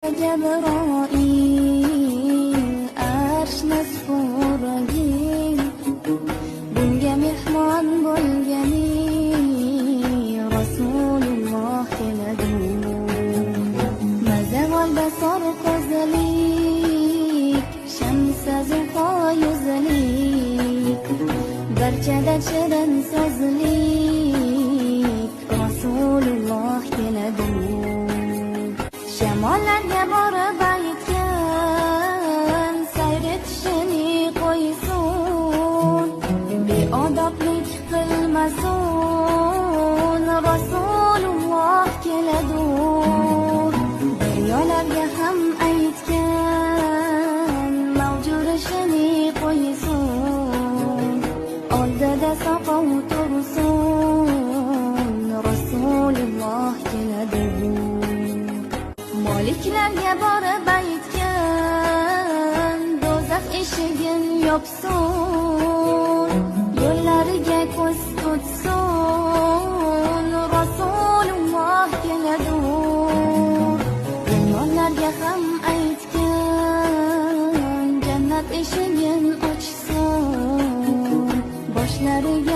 Jabroil arshni so'ragin, bunga mehmon bo'lgani Rasululloh keladi. Mazavol basor ko'zlik, shamsa zuho yuzlik, barchada shirin so'zlik Rasululloh keladi. Shamollarga borib aytgan, sayr etishini qo'ysin, beodoblik qilmasin, Rasululloh keladi. Daryolarga ham aytgan, mavjurishini qo'ysin, oldida soqov tursin, Rasululloh keladi. Moliklarga borib aytgan, do'zax eshigin yopsin, yo'llariga ko'z tutsin, Rasululloh keladi. Dunyolarga ham aytgan, jannat eshigin ochsin, boshlariga